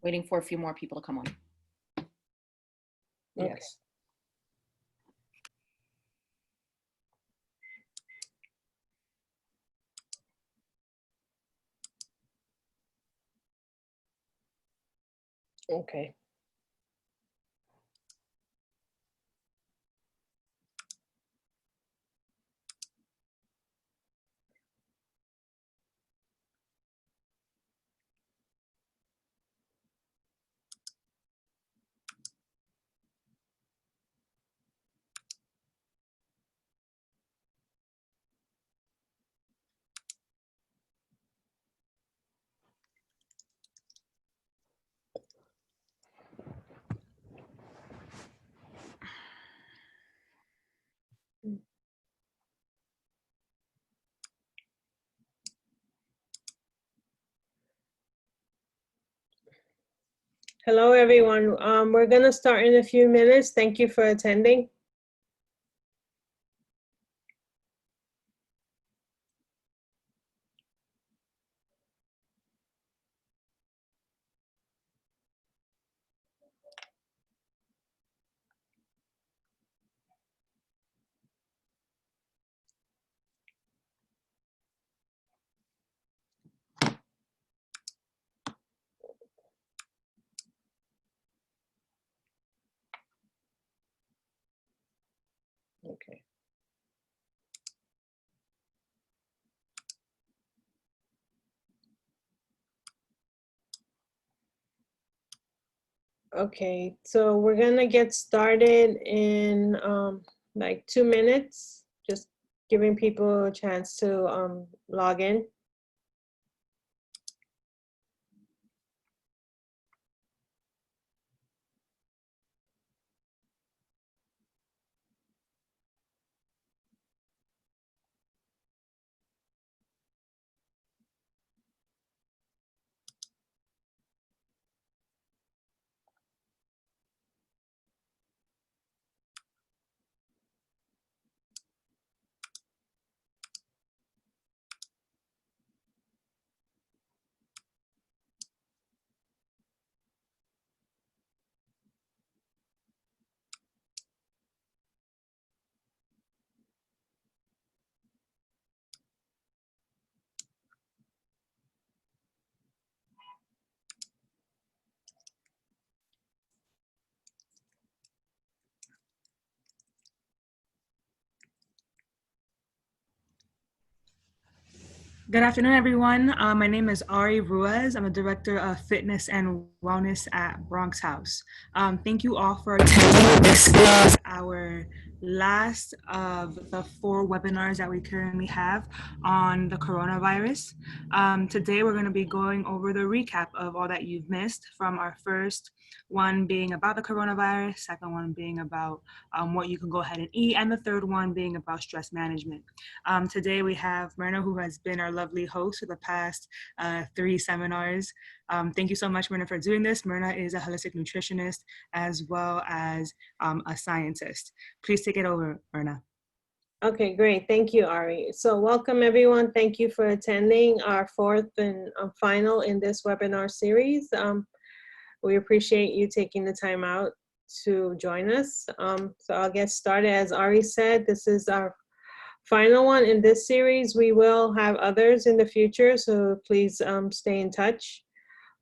Waiting for a few more people to come on. Yes. Okay. Hello, everyone. We're going to start in a few minutes. Thank you for attending. Okay. Okay, so we're gonna get started in like 2 minutes, just giving people a chance to log in. Good afternoon, everyone. My name is Ari Ruiz. I'm a director of fitness and wellness at Bronx House. Thank you all for attending. This is our last of the 4 webinars that we currently have on the coronavirus. Today, we're going to be going over the recap of all that you've missed from our first one being about the coronavirus, second one being about what you can go ahead and eat, and the third one being about stress management. Today we have Myrna, who has been our lovely host for the past 3 seminars. Thank you so much, Myrna, for doing this. Myrna is a holistic nutritionist as well as a scientist. Please take it over, Myrna. Okay, great. Thank you, Ari. So welcome, everyone. Thank you for attending our 4th and final in this webinar series. We appreciate you taking the time out to join us. So I'll get started. As Ari said, this is our final one in this series. We will have others in the future, so please stay in touch.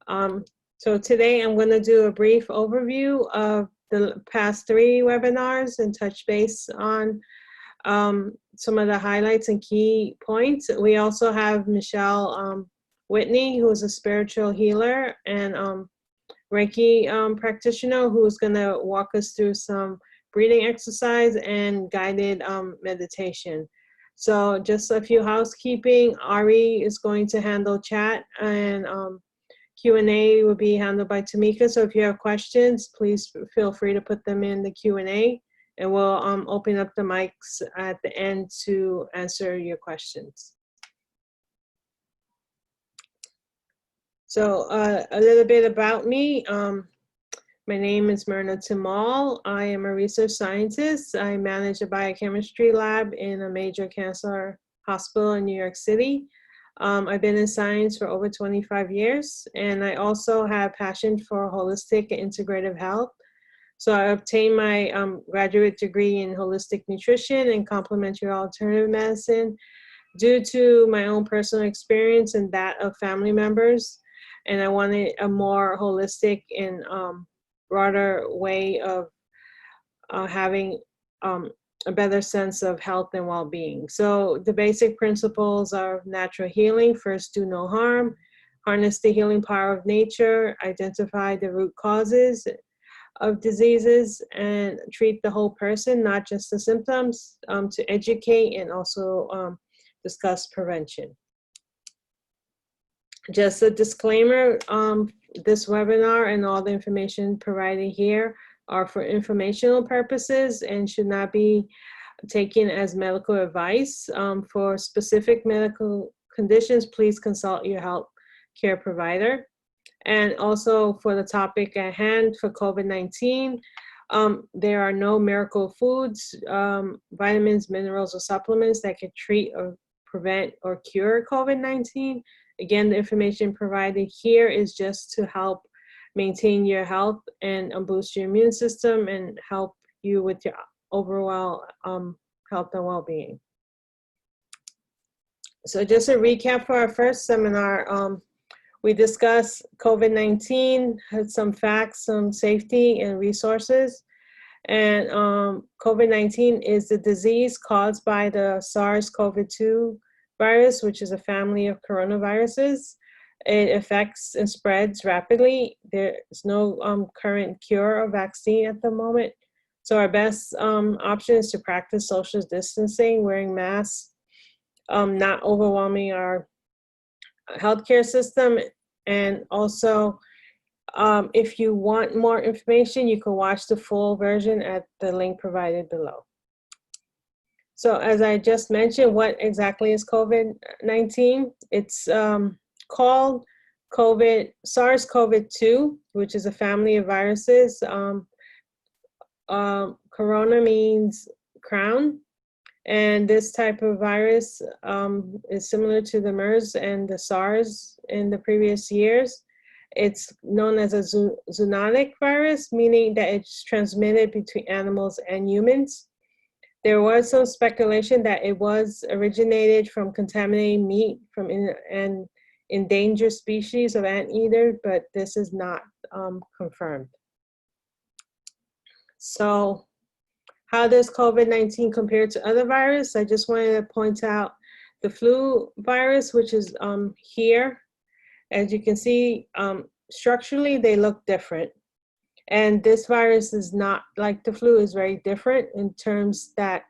So today I'm going to do a brief overview of the past 3 webinars and touch base on some of the highlights and key points. We also have Michelle Whitney, who is a spiritual healer and Reiki practitioner, who's going to walk us through some breathing exercise and guided meditation. So just a few housekeeping. Ari is going to handle chat, and Q&A will be handled by Tamika. So if you have questions, please feel free to put them in the Q&A, and we'll open up the mics at the end to answer your questions. So a little bit about me. My name is Myrna Timal. I am a research scientist. I manage a biochemistry lab in a major cancer hospital in New York City. I've been in science for over 25 years, and I also have passion for holistic and integrative health. So I obtained my graduate degree in holistic nutrition and complementary alternative medicine due to my own personal experience and that of family members. And I wanted a more holistic and broader way of having a better sense of health and well-being. So the basic principles are natural healing. First, do no harm, harness the healing power of nature, identify the root causes of diseases, and treat the whole person, not just the symptoms, to educate and also discuss prevention. Just a disclaimer, this webinar and all the information provided here are for informational purposes and should not be taken as medical advice. For specific medical conditions, please consult your health care provider. And also for the topic at hand for COVID-19, there are no miracle foods, vitamins, minerals, or supplements that can treat or prevent or cure COVID-19. Again, the information provided here is just to help maintain your health and boost your immune system and help you with your overall health and well-being. So just a recap for our first seminar, we discussed COVID-19, had some facts, some safety and resources. And COVID-19 is the disease caused by the SARS-CoV-2 virus, which is a family of coronaviruses. It affects and spreads rapidly. There's no current cure or vaccine at the moment. So our best option is to practice social distancing, wearing masks, not overwhelming our healthcare system. And also, if you want more information, you can watch the full version at the link provided below. So as I just mentioned, what exactly is COVID-19? It's called SARS-CoV-2, which is a family of viruses. Corona means crown. And this type of virus is similar to the MERS and the SARS in the previous years. It's known as a zoonotic virus, meaning that it's transmitted between animals and humans. There was some speculation that it was originated from contaminated meat from an endangered species of anteater, but this is not confirmed. So how does COVID-19 compare to other viruses? I just wanted to point out the flu virus, which is here. As you can see, structurally, they look different. And this virus is not like the flu, is very different in terms that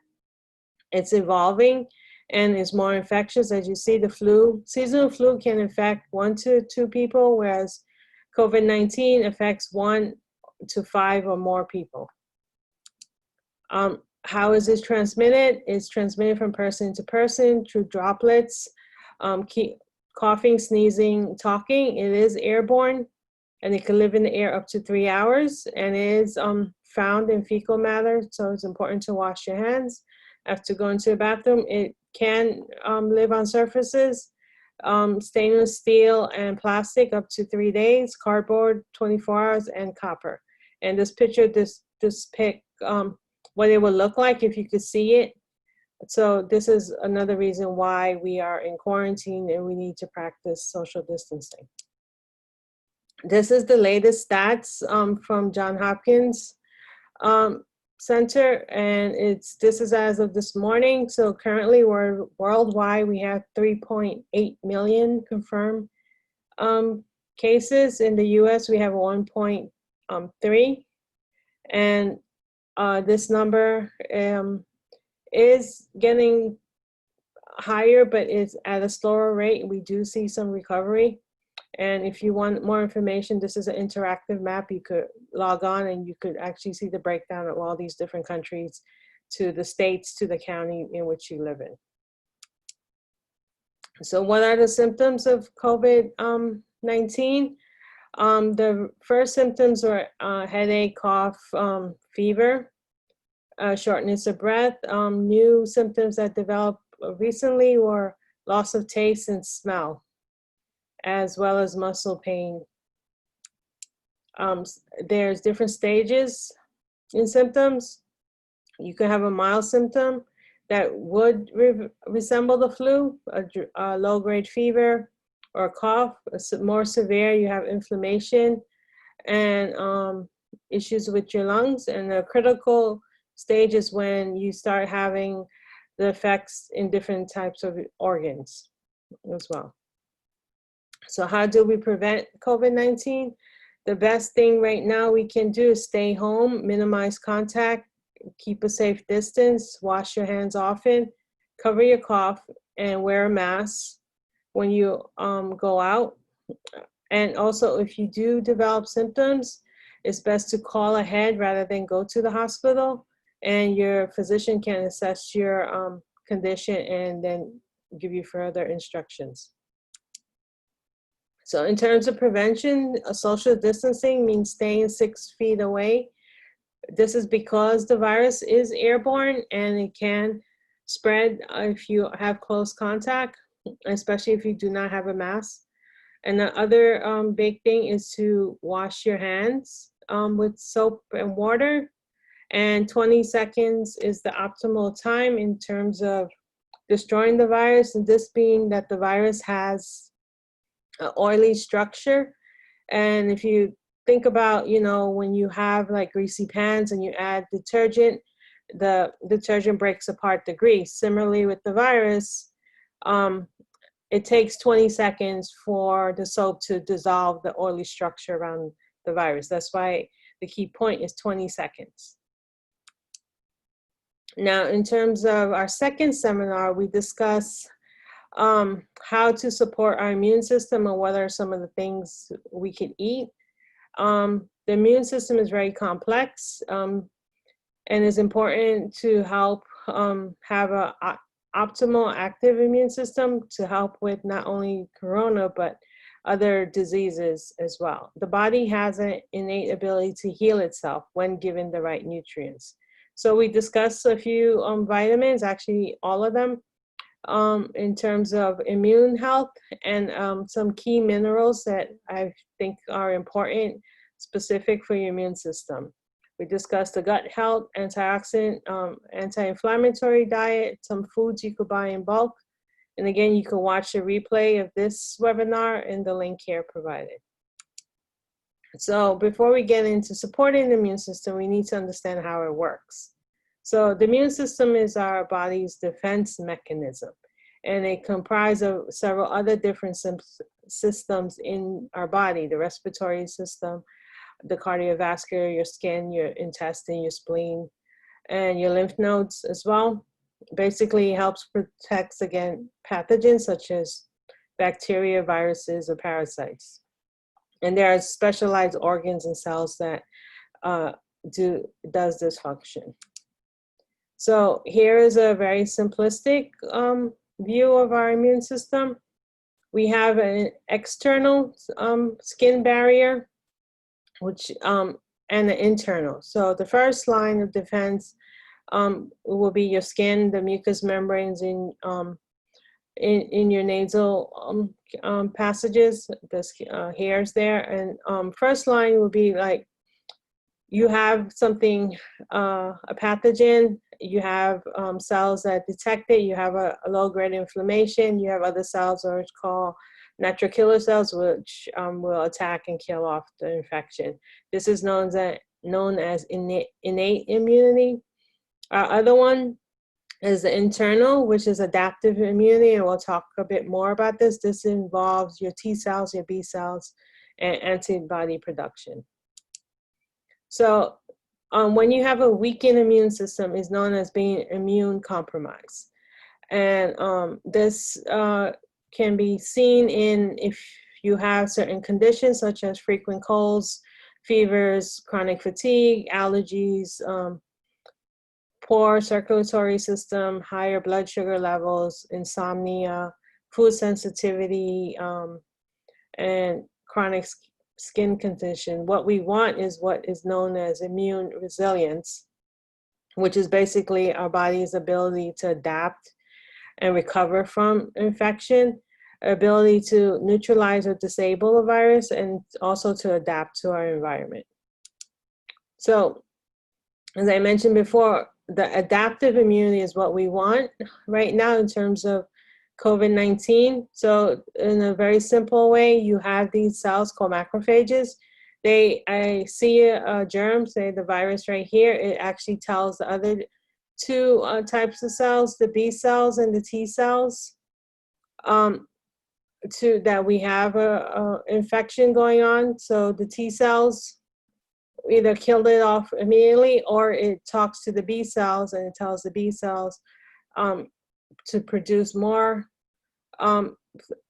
it's evolving and is more infectious. As you see, the flu, seasonal flu can infect 1 to 2 people, whereas COVID-19 affects 1 to 5 or more people. How is this transmitted? It's transmitted from person to person through droplets, coughing, sneezing, talking. It is airborne, and it can live in the air up to 3 hours, and it is found in fecal matter, so it's important to wash your hands after going to the bathroom. It can live on surfaces, stainless steel and plastic up to 3 days, cardboard 24 hours, and copper. And this picture depicts what it would look like if you could see it. So this is another reason why we are in quarantine and we need to practice social distancing. This is the latest stats from Johns Hopkins Center, and this is as of this morning. So currently we're worldwide, we have 3.8 million confirmed cases. In the US, we have 1.3. And this number is getting higher, but it's at a slower rate. We do see some recovery. And if you want more information, this is an interactive map. You could log on and you could actually see the breakdown of all these different countries, to the states, to the county in which you live in. So what are the symptoms of COVID-19? The first symptoms are headache, cough, fever, shortness of breath. New symptoms that developed recently were loss of taste and smell, as well as muscle pain. There's different stages in symptoms. You can have a mild symptom that would resemble the flu, a low-grade fever or cough. More severe, you have inflammation and issues with your lungs. And the critical stage is when you start having the effects in different types of organs as well. So how do we prevent COVID-19? The best thing right now we can do is stay home, minimize contact, keep a safe distance, wash your hands often, cover your cough, and wear a mask when you go out. And also, if you do develop symptoms, it's best to call ahead rather than go to the hospital, and your physician can assess your condition and then give you further instructions. So in terms of prevention, social distancing means staying 6 feet away. This is because the virus is airborne and it can spread if you have close contact, especially if you do not have a mask. And the other big thing is to wash your hands with soap and water. And 20 seconds is the optimal time in terms of destroying the virus, and this being that the virus has an oily structure. And if you think about, when you have like greasy pans and you add detergent, the detergent breaks apart the grease. Similarly with the virus, it takes 20 seconds for the soap to dissolve the oily structure around the virus. That's why the key point is 20 seconds. Now, in terms of our second seminar, we discuss how to support our immune system and what are some of the things we can eat. The immune system is very complex and is important to help have an optimal active immune system to help with not only corona, but other diseases as well. The body has an innate ability to heal itself when given the right nutrients. So we discussed a few vitamins, actually all of them, in terms of immune health, and some key minerals that I think are important, specific for your immune system. We discussed the gut health, antioxidant, anti-inflammatory diet, some foods you could buy in bulk. And again, you can watch the replay of this webinar in the link here provided. So before we get into supporting the immune system, we need to understand how it works. So the immune system is our body's defense mechanism, and it comprises of several other different systems in our body: the respiratory system, the cardiovascular, your skin, your intestine, your spleen, and your lymph nodes as well. Basically, it helps protect against pathogens such as bacteria, viruses, or parasites. And there are specialized organs and cells that does this function. So here is a very simplistic view of our immune system. We have an external skin barrier, which and an internal. So the first line of defense will be your skin, the mucous membranes in your nasal passages, the hairs there. And first line will be like you have something, a pathogen, you have cells that detect it, you have a low-grade inflammation, you have other cells, or it's called natural killer cells, which will attack and kill off the infection. This is known as innate immunity. Our other one is the internal, which is adaptive immunity, and we'll talk a bit more about this. This involves your T cells, your B cells, and antibody production. So when you have a weakened immune system, is known as being immune compromised. And this can be seen in if you have certain conditions such as frequent colds, fevers, chronic fatigue, allergies, poor circulatory system, higher blood sugar levels, insomnia, food sensitivity, and chronic skin condition. What we want is what is known as immune resilience, which is basically our body's ability to adapt and recover from infection, ability to neutralize or disable a virus, and also to adapt to our environment. So, as I mentioned before, the adaptive immunity is what we want right now in terms of COVID-19. So in a very simple way, you have these cells called macrophages. I see a germ, say the virus right here, it actually tells the other two types of cells, the B cells and the T cells, that we have a infection going on. So the T cells either killed it off immediately, or it talks to the B cells and it tells the B cells to produce more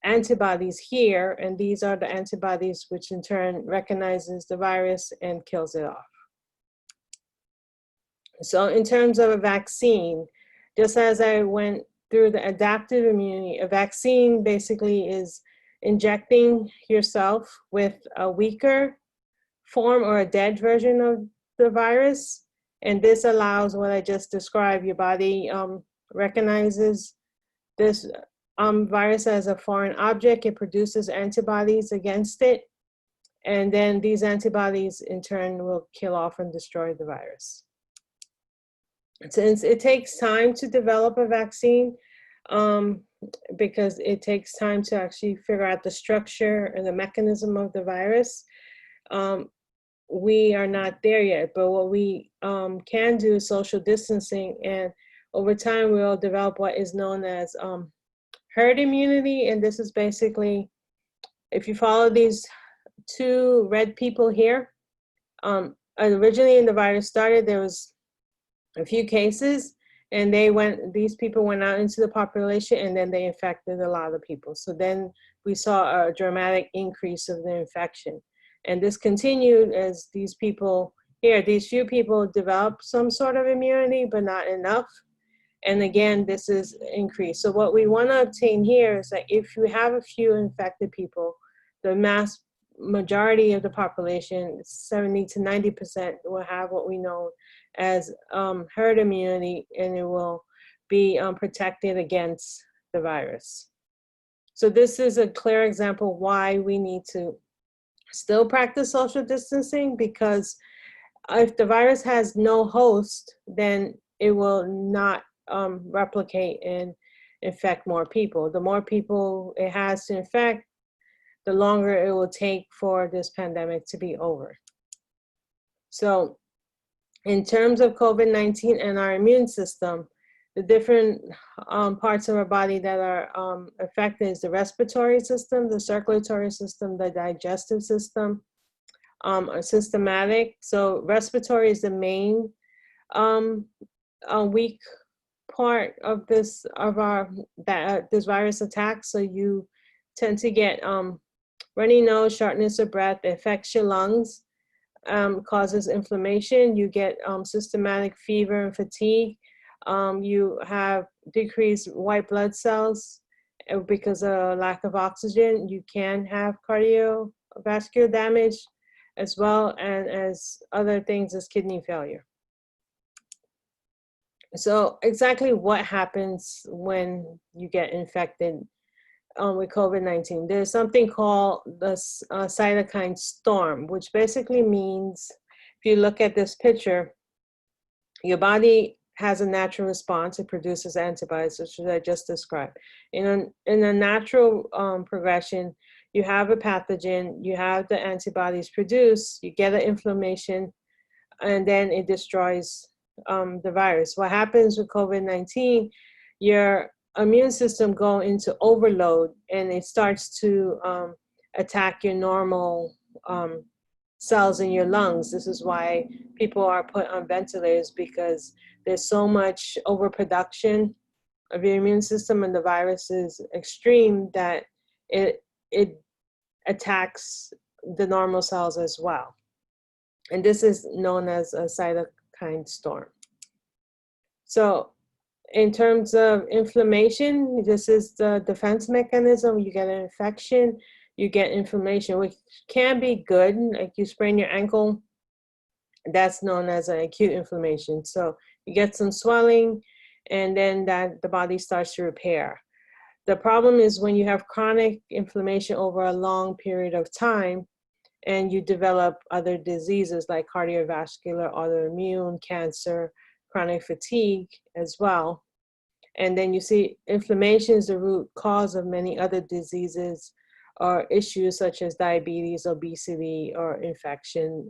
antibodies here, and these are the antibodies which in turn recognizes the virus and kills it off. So in terms of a vaccine, just as I went through the adaptive immunity, a vaccine basically is injecting yourself with a weaker form or a dead version of the virus. And this allows what I just described. Your body recognizes this virus as a foreign object. It produces antibodies against it. And then these antibodies in turn will kill off and destroy the virus. Since it takes time to develop a vaccine, because it takes time to actually figure out the structure and the mechanism of the virus, we are not there yet. But what we can do is social distancing, and over time we'll develop what is known as herd immunity. And this is basically, if you follow these two red people here, originally when the virus started, there was a few cases, and these people went out into the population, and then they infected a lot of people. So then we saw a dramatic increase of the infection. And this continued as these people here, these few people developed some sort of immunity, but not enough. And again, this is increased. So what we want to obtain here is that if you have a few infected people, the mass majority of the population, 70 to 90%, will have what we know as herd immunity, and it will be protected against the virus. So this is a clear example why we need to still practice social distancing, because if the virus has no host, then it will not replicate and infect more people. The more people it has to infect, the longer it will take for this pandemic to be over. So in terms of COVID-19 and our immune system, the different parts of our body that are affected is the respiratory system, the circulatory system, the digestive system, systematic. So respiratory is the main weak part of this this virus attacks. So you tend to get runny nose, shortness of breath, affects your lungs, causes inflammation. You get systematic fever and fatigue. You have decreased white blood cells because of lack of oxygen. You can have cardiovascular damage as well, and as other things as kidney failure. So exactly what happens when you get infected with COVID-19? There's something called the cytokine storm, which basically means, if you look at this picture, your body has a natural response. It produces antibodies, which I just described. In a natural progression, you have a pathogen, you have the antibodies produced, you get an inflammation, and then it destroys the virus. What happens with COVID-19, your immune system go into overload, and it starts to attack your normal cells in your lungs. This is why people are put on ventilators, because there's so much overproduction of your immune system, and the virus is extreme that it attacks the normal cells as well. And this is known as a cytokine storm. So in terms of inflammation, this is the defense mechanism. You get an infection, you get inflammation, which can be good. Like you sprain your ankle, that's known as an acute inflammation. So you get some swelling, and then that the body starts to repair. The problem is when you have chronic inflammation over a long period of time and you develop other diseases like cardiovascular, autoimmune, cancer, chronic fatigue as well. And then you see inflammation is the root cause of many other diseases or issues such as diabetes, obesity, or infection,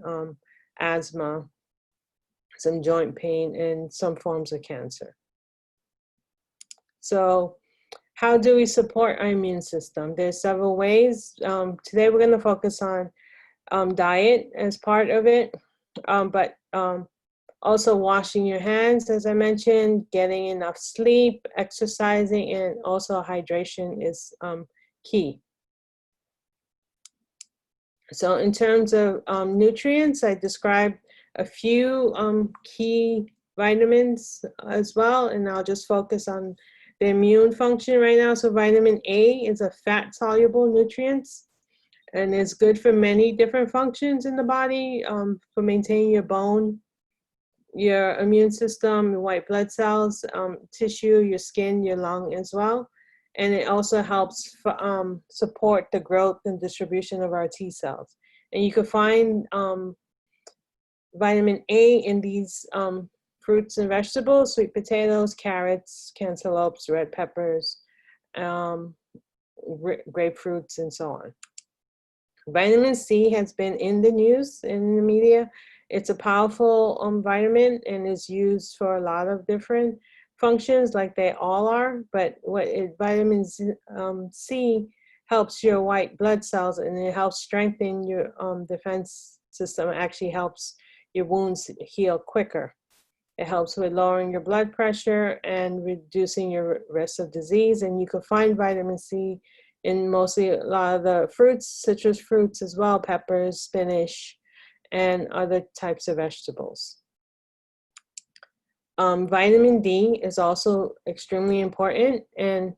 asthma, some joint pain, and some forms of cancer. So how do we support our immune system? There's several ways. Today we're going to focus on diet as part of it, but also washing your hands, as I mentioned, getting enough sleep, exercising, and also hydration is key. So in terms of nutrients, I described a few key vitamins as well, and I'll just focus on the immune function right now. So vitamin A is a fat-soluble nutrient, and it's good for many different functions in the body, for maintaining your bone, your immune system, your white blood cells, tissue, your skin, your lung as well. And it also helps support the growth and distribution of our T cells. And you can find vitamin A in these fruits and vegetables: sweet potatoes, carrots, cantaloupes, red peppers, grapefruits, and so on. Vitamin C has been in the news, in the media. It's a powerful vitamin and is used for a lot of different functions, like they all are. But vitamin C helps your white blood cells, and it helps strengthen your defense system. It actually helps your wounds heal quicker. It helps with lowering your blood pressure and reducing your risk of disease. And you can find vitamin C in mostly a lot of the fruits, citrus fruits as well, peppers, spinach, and other types of vegetables. Vitamin D is also extremely important, and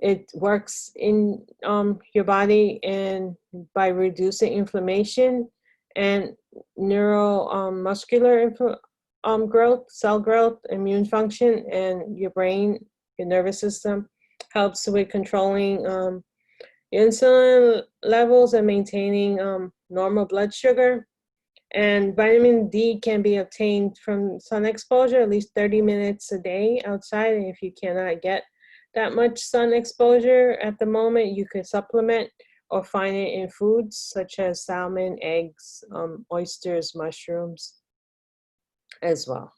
it works in your body and by reducing inflammation and neuromuscular growth, cell growth, immune function, and your brain, your nervous system. Helps with controlling insulin levels and maintaining normal blood sugar. And vitamin D can be obtained from sun exposure, at least 30 minutes a day outside. And if you cannot get that much sun exposure at the moment, you could supplement or find it in foods such as salmon, eggs, oysters, mushrooms as well.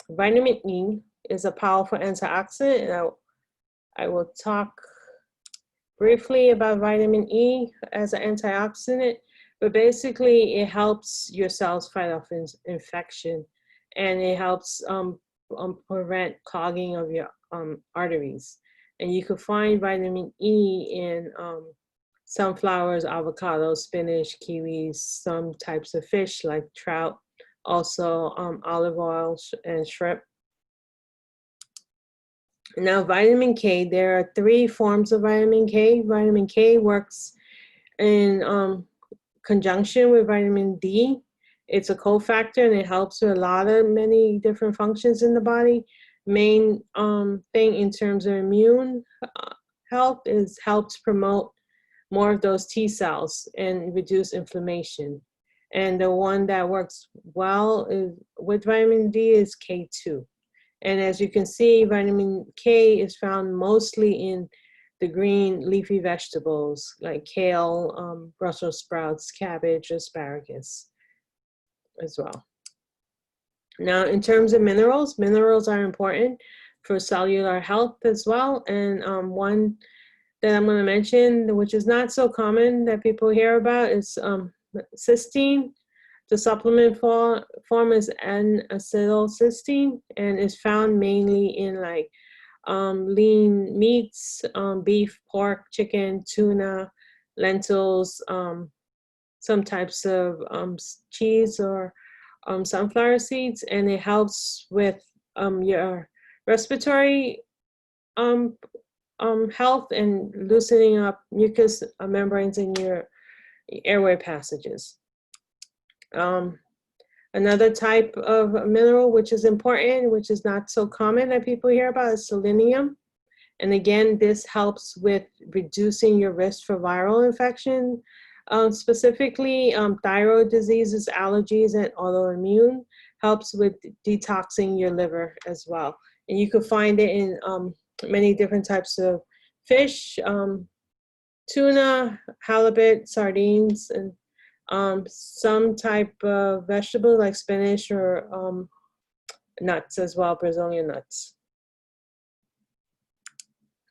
Vitamin E is a powerful antioxidant, and I will talk briefly about vitamin E as an antioxidant. But basically, it helps your cells fight off infection, and it helps prevent clogging of your arteries. And you can find vitamin E in sunflowers, avocados, spinach, kiwis, some types of fish like trout, also olive oil and shrimp. Now, vitamin K, there are 3 forms of vitamin K. Vitamin K works in conjunction with vitamin D. It's a cofactor, and it helps with many different functions in the body. Main thing in terms of immune health is helps promote more of those T cells and reduce inflammation. And the one that works well with vitamin D is K2. And as you can see, vitamin K is found mostly in the green leafy vegetables like kale, Brussels sprouts, cabbage, asparagus as well. Now, in terms of minerals, minerals are important for cellular health as well. And one that I'm going to mention, which is not so common that people hear about, is cysteine. The supplement form is N-acetylcysteine, and is found mainly in like lean meats, beef, pork, chicken, tuna, lentils, some types of cheese or sunflower seeds, and it helps with your respiratory health and loosening up mucous membranes in your airway passages. Another type of mineral which is important, which is not so common that people hear about, is selenium. And again, this helps with reducing your risk for viral infection, specifically thyroid diseases, allergies, and autoimmune. Helps with detoxing your liver as well. And you can find it in many different types of fish, tuna, halibut, sardines, and some type of vegetable like spinach or nuts as well, Brazilian nuts.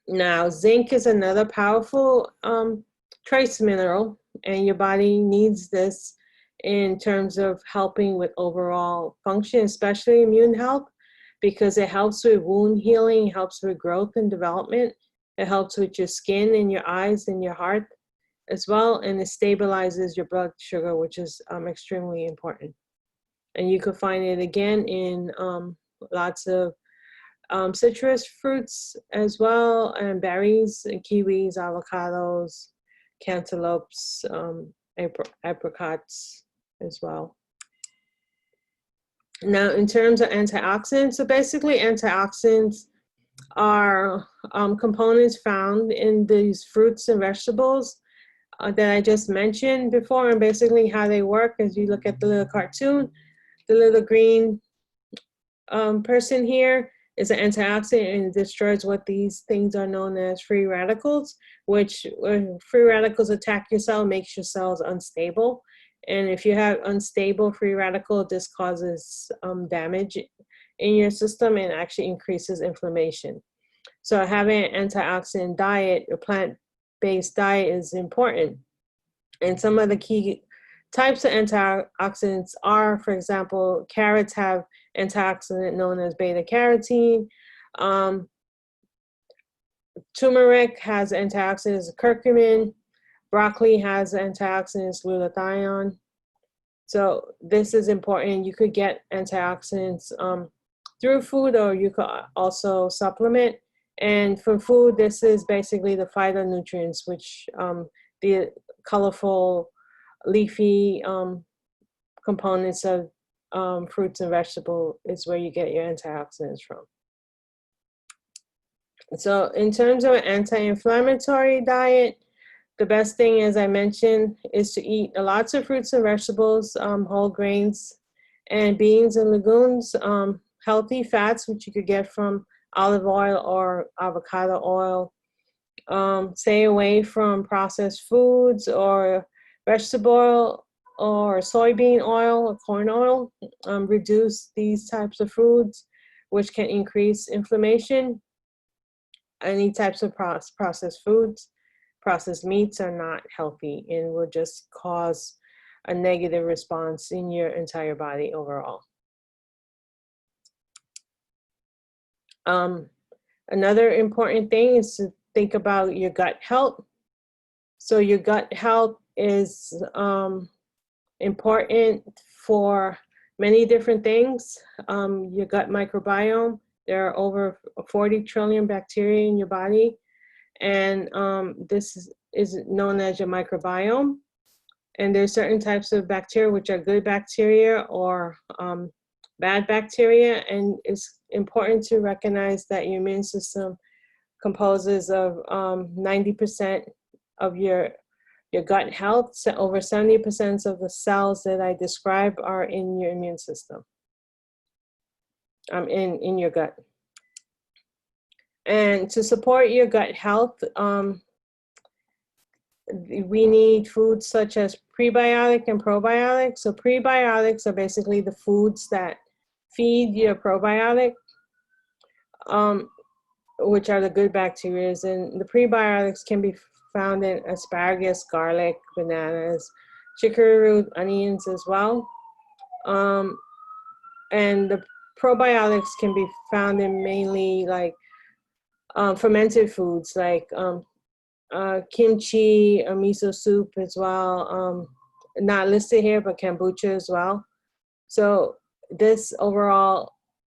Now, zinc is another powerful trace mineral, and your body needs this in terms of helping with overall function, especially immune health, because it helps with wound healing, helps with growth and development. It helps with your skin and your eyes and your heart as well, and it stabilizes your blood sugar, which is extremely important. And you can find it again in lots of citrus fruits as well, and berries, and kiwis, avocados, cantaloupes, apricots as well. Now, in terms of antioxidants, so basically antioxidants are components found in these fruits and vegetables that I just mentioned before, and basically how they work. As you look at the little cartoon, the little green person here is an antioxidant, and it destroys what these things are known as free radicals, which when free radicals attack your cell, makes your cells unstable. And if you have unstable free radical, this causes damage in your system and actually increases inflammation. So having an antioxidant diet, a plant-based diet, is important. And some of the key types of antioxidants are, for example, carrots have antioxidant known as beta-carotene. Turmeric has antioxidants, curcumin. Broccoli has antioxidants, glutathione. So this is important. You could get antioxidants through food, or you could also supplement. And for food, this is basically the phytonutrients, which the colorful, leafy components of fruits and vegetables is where you get your antioxidants from. So in terms of an anti-inflammatory diet, the best thing, as I mentioned, is to eat lots of fruits and vegetables, whole grains, and beans and legumes, healthy fats, which you could get from olive oil or avocado oil. Stay away from processed foods or vegetable oil or soybean oil or corn oil. Reduce these types of foods, which can increase inflammation. Any types of processed foods. Processed meats are not healthy and will just cause a negative response in your entire body overall. Another important thing is to think about your gut health. So your gut health is important for many different things. Your gut microbiome, there are over 40 trillion bacteria in your body. And this is known as your microbiome. And there's certain types of bacteria which are good bacteria or bad bacteria. And it's important to recognize that your immune system composes of 90% of your gut health. So over 70% of the cells that I described are in your immune system, in your gut. And to support your gut health, we need foods such as prebiotic and probiotics. So prebiotics are basically the foods that feed your probiotic, which are the good bacteria. And the prebiotics can be found in asparagus, garlic, bananas, chicory root, onions as well. And the probiotics can be found in mainly like fermented foods like kimchi, miso soup as well. Not listed here, but kombucha as well. So this overall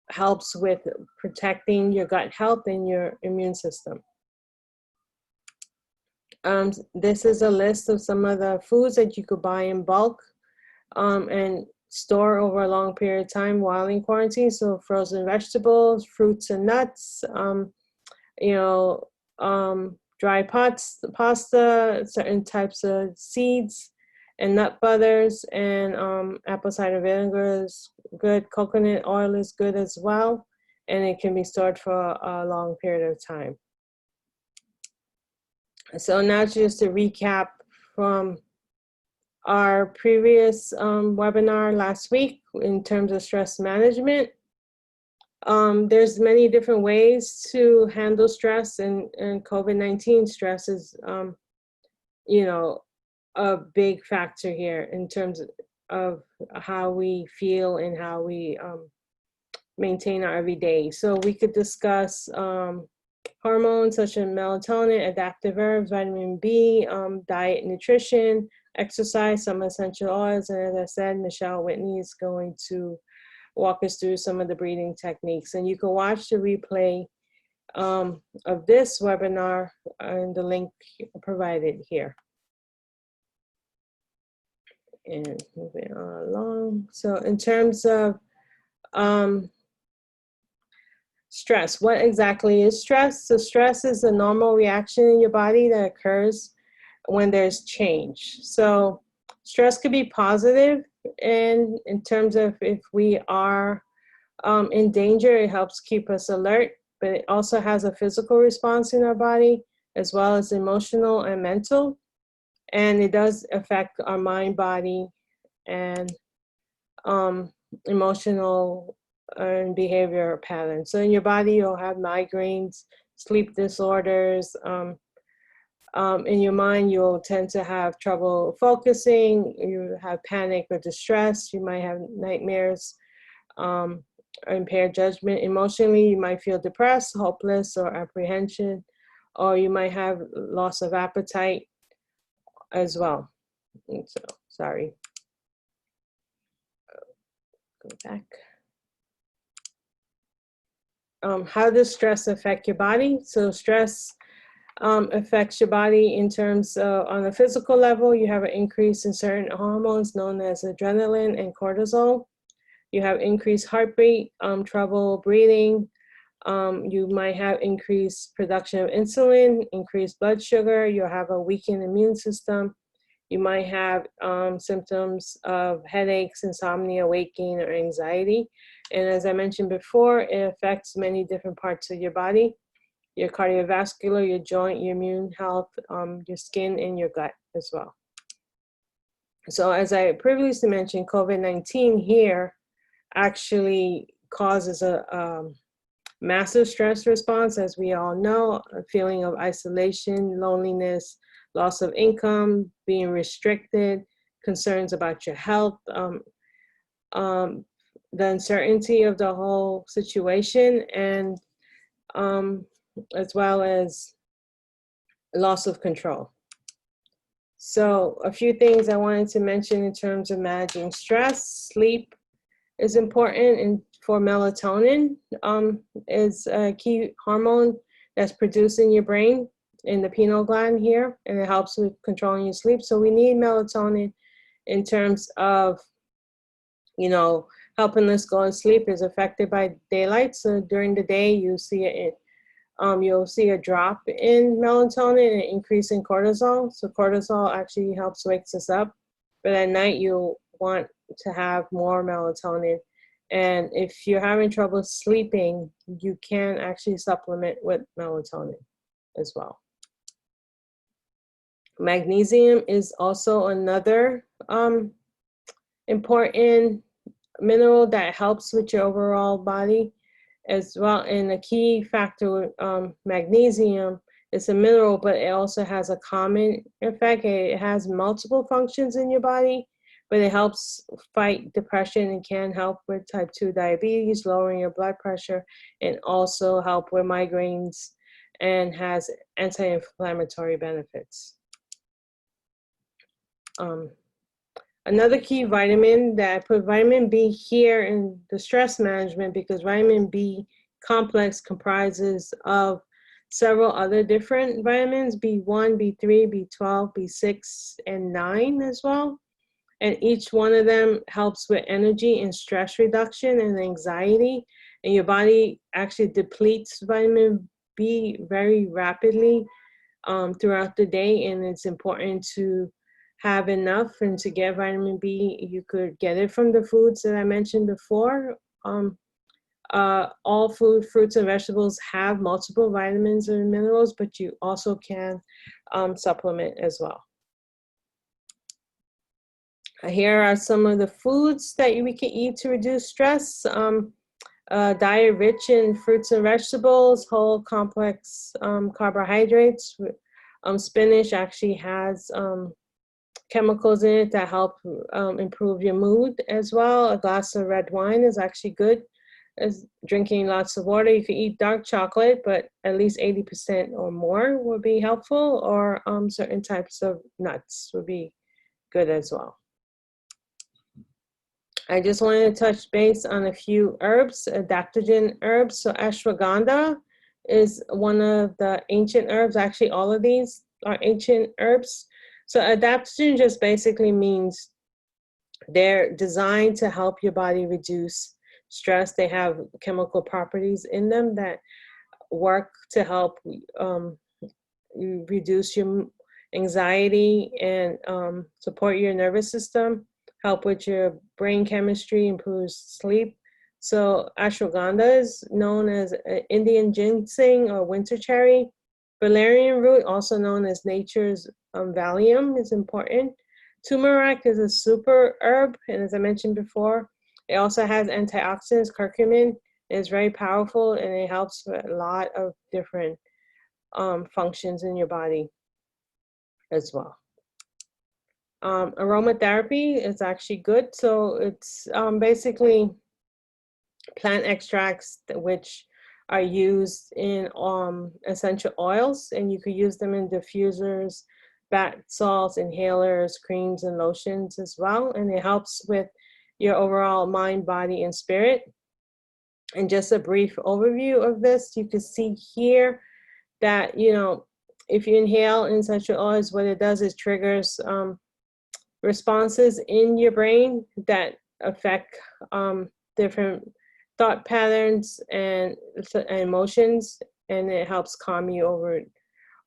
helps with protecting your gut health and your immune system. This is a list of some of the foods that you could buy in bulk. And store over a long period of time while in quarantine. So frozen vegetables, fruits and nuts, you know, dry pasta, certain types of seeds and nut butters, and apple cider vinegar is good. Coconut oil is good as well, and it can be stored for a long period of time. So now just to recap from our previous webinar last week in terms of stress management. There's many different ways to handle stress, and COVID-19 stress is, you know, a big factor here in terms of how we feel and how we maintain our everyday. So we could discuss hormones such as melatonin, adaptive herbs, vitamin B, diet, nutrition, exercise, some essential oils, and as I said, Michelle Whitney is going to walk us through some of the breathing techniques. And you can watch the replay of this webinar in the link provided here. And moving on along. So in terms of stress, what exactly is stress? So stress is a normal reaction in your body that occurs when there's change. So stress could be positive, and in terms of if we are in danger, it helps keep us alert, but it also has a physical response in our body as well as emotional and mental. And it does affect our mind, body, and emotional and behavior patterns. So in your body, you'll have migraines, sleep disorders. In your mind, you'll tend to have trouble focusing. You have panic or distress. You might have nightmares, or impaired judgment. Emotionally, you might feel depressed, hopeless, or apprehension, or you might have loss of appetite as well. And so, sorry. Go back. How does stress affect your body? So stress affects your body in terms of, on a physical level, you have an increase in certain hormones known as adrenaline and cortisol. You have increased heartbeat, trouble breathing. You might have increased production of insulin, increased blood sugar. You'll have a weakened immune system. You might have symptoms of headaches, insomnia, waking, or anxiety. And as I mentioned before, it affects many different parts of your body: your cardiovascular, your joint, your immune health, your skin, and your gut as well. So as I previously mentioned, COVID-19 here actually causes a massive stress response, as we all know, a feeling of isolation, loneliness, loss of income, being restricted, concerns about your health, the uncertainty of the whole situation, and as well as loss of control. So a few things I wanted to mention in terms of managing stress. Sleep is important, and for melatonin is a key hormone that's produced in your brain, in the pineal gland here, and it helps with controlling your sleep. So we need melatonin in terms of, you know, helping us go to sleep. Is affected by daylight. So during the day, you see it, you'll see a drop in melatonin and an increase in cortisol. So cortisol actually helps wakes us up, but at night you'll want to have more melatonin. And if you're having trouble sleeping, you can actually supplement with melatonin as well. Magnesium is also another important mineral that helps with your overall body as well. And a key factor with magnesium is a mineral, but it also has a common effect. It has multiple functions in your body, but it helps fight depression and can help with type 2 diabetes, lowering your blood pressure, and also help with migraines, and has anti-inflammatory benefits. Another key vitamin that I put vitamin B here in the stress management, because vitamin B complex comprises of several other different vitamins, B1, B3, B12, B6, and 9 as well. And each one of them helps with energy and stress reduction and anxiety. And your body actually depletes vitamin B very rapidly throughout the day. And it's important to have enough. And to get vitamin B, you could get it from the foods that I mentioned before. All food, fruits, and vegetables have multiple vitamins and minerals, but you also can supplement as well. Here are some of the foods that we can eat to reduce stress. Diet rich in fruits and vegetables, whole complex carbohydrates. Spinach actually has chemicals in it that help improve your mood as well. A glass of red wine is actually good. As drinking lots of water. You can eat dark chocolate, but at least 80% or more would be helpful, or certain types of nuts would be good as well. I just wanted to touch base on a few herbs, adaptogen herbs. So ashwagandha is one of the ancient herbs. Actually, all of these are ancient herbs. So adaptogen just basically means they're designed to help your body reduce stress. They have chemical properties in them that work to help reduce your anxiety and support your nervous system, help with your brain chemistry, improves sleep. So ashwagandha is known as Indian ginseng or winter cherry. Valerian root, also known as nature's Valium, is important. Turmeric is a super herb, and as I mentioned before, it also has antioxidants. Curcumin is very powerful, and it helps with a lot of different functions in your body as well. Aromatherapy is actually good. So it's basically plant extracts which are used in essential oils, and you could use them in diffusers, bath salts, inhalers, creams, and lotions as well. And it helps with your overall mind, body, and spirit. And just a brief overview of this, you can see here that, you know, if you inhale essential oils, what it does is triggers responses in your brain that affect different thought patterns and emotions, and it helps calm you